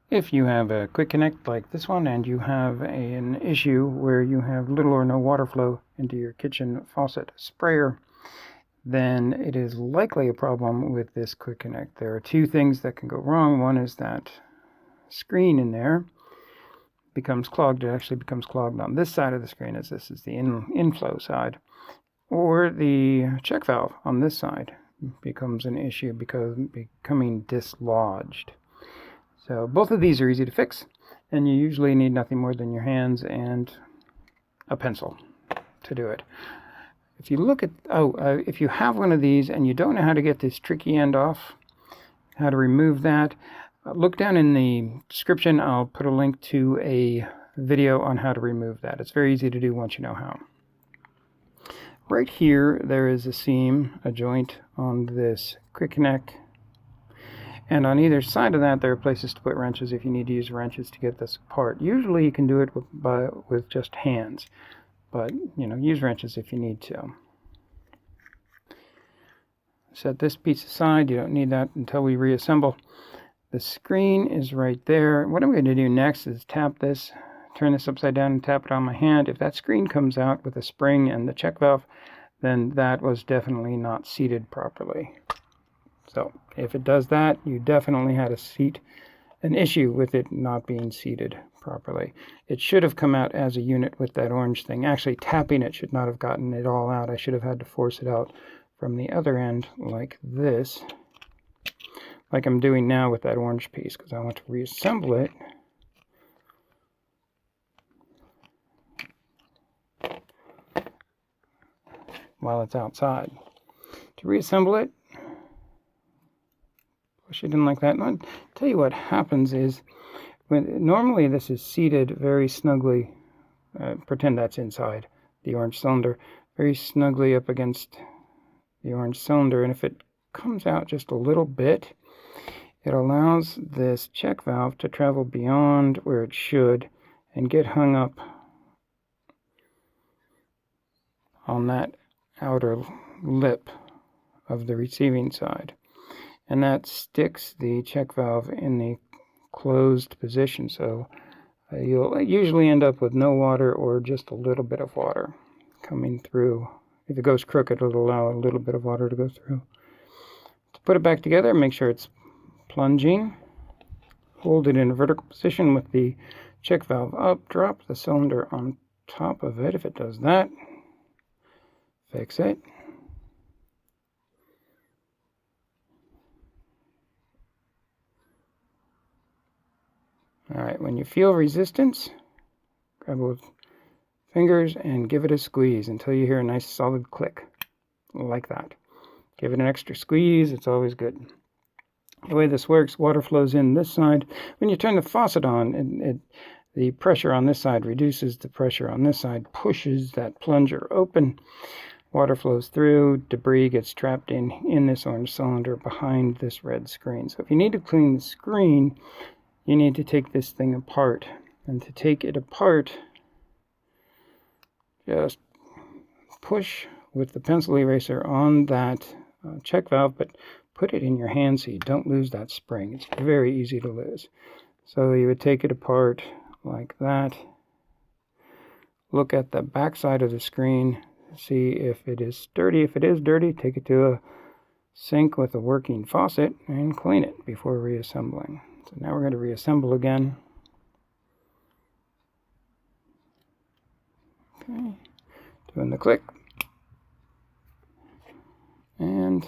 If you have a quick connect like this one and you have an issue where you have little or no water flow into your kitchen faucet sprayer, then it is likely a problem with this quick connect. There are two things that can go wrong. One is that screen in there becomes clogged. It actually becomes clogged on this side of the screen, as this is the inflow side, or the check valve on this side becomes an issue because becoming dislodged. So both of these are easy to fix, and you usually need nothing more than your hands and a pencil to do it. If you look at, if you have one of these and you don't know how to get this tricky end off, how to remove that, look down in the description. I'll put a link to a video on how to remove that. It's very easy to do once you know how. Right here, there is a seam, a joint on this quick connect. And on either side of that, there are places to put wrenches if you need to use wrenches to get this apart. Usually you can do it with just hands, but use wrenches if you need to. Set this piece aside. You don't need that until we reassemble. The screen is right there. What I'm going to do next is tap this, turn this upside down and tap it on my hand. If that screen comes out with a spring and the check valve, then that was definitely not seated properly. So if it does that, you definitely had an issue with it not being seated properly. It should have come out as a unit with that orange thing. Actually, tapping it should not have gotten it all out. I should have had to force it out from the other end like this, like I'm doing now with that orange piece, because I want to reassemble it. While it's outside. To reassemble it, push it in like that. And I'll tell you what happens is, normally this is seated very snugly, pretend that's inside the orange cylinder, very snugly up against the orange cylinder, and if it comes out just a little bit, it allows this check valve to travel beyond where it should and get hung up on that outer lip of the receiving side. And that sticks the check valve in the closed position. So you'll usually end up with no water or just a little bit of water coming through. If it goes crooked, it'll allow a little bit of water to go through. To put it back together, make sure it's plunging. Hold it in a vertical position with the check valve up. Drop the cylinder on top of it. If it does that, fix it. Alright, when you feel resistance, grab both fingers and give it a squeeze until you hear a nice solid click, like that. Give it an extra squeeze, it's always good. The way this works, water flows in this side. When you turn the faucet on, the pressure on this side reduces, the pressure on this side pushes that plunger open. Water flows through, debris gets trapped in this orange cylinder behind this red screen. So if you need to clean the screen, you need to take this thing apart. And to take it apart, just push with the pencil eraser on that check valve, but put it in your hand so you don't lose that spring. It's very easy to lose. So you would take it apart like that. Look at the back side of the screen. See if it is dirty. If it is dirty, take it to a sink with a working faucet and clean it before reassembling. So now we're going to reassemble again. Okay, doing the click and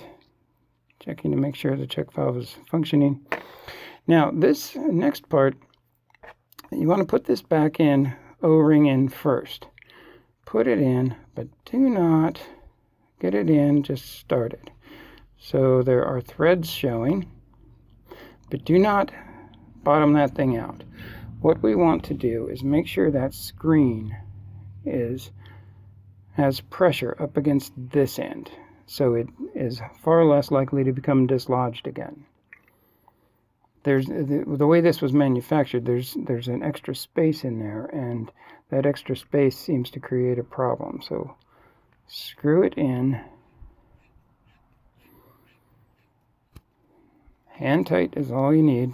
checking to make sure the check valve is functioning. Now this next part, you want to put this back in, O-ring in first. Put it in, but do not get it in, just start it. So there are threads showing, but do not bottom that thing out. What we want to do is make sure that screen has pressure up against this end, so it is far less likely to become dislodged again. There's the way this was manufactured, there's an extra space in there, and that extra space seems to create a problem. So screw it in. Hand tight is all you need.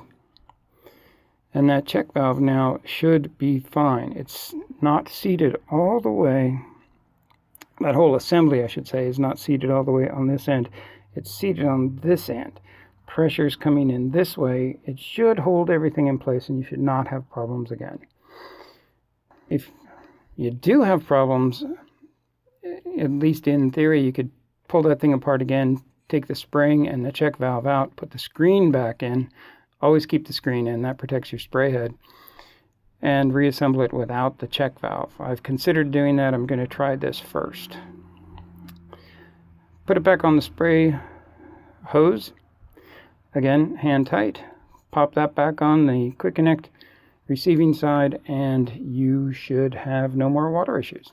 And that check valve now should be fine. It's not seated all the way. That whole assembly, I should say, is not seated all the way on this end. It's seated on this end. Pressure's coming in this way. It should hold everything in place, and you should not have problems again. If you do have problems, at least in theory, you could pull that thing apart again, take the spring and the check valve out, put the screen back in. Always keep the screen in. That protects your spray head. And reassemble it without the check valve. I've considered doing that. I'm going to try this first. Put it back on the spray hose. Again, hand tight. Pop that back on the quick connect receiving side, and you should have no more water issues.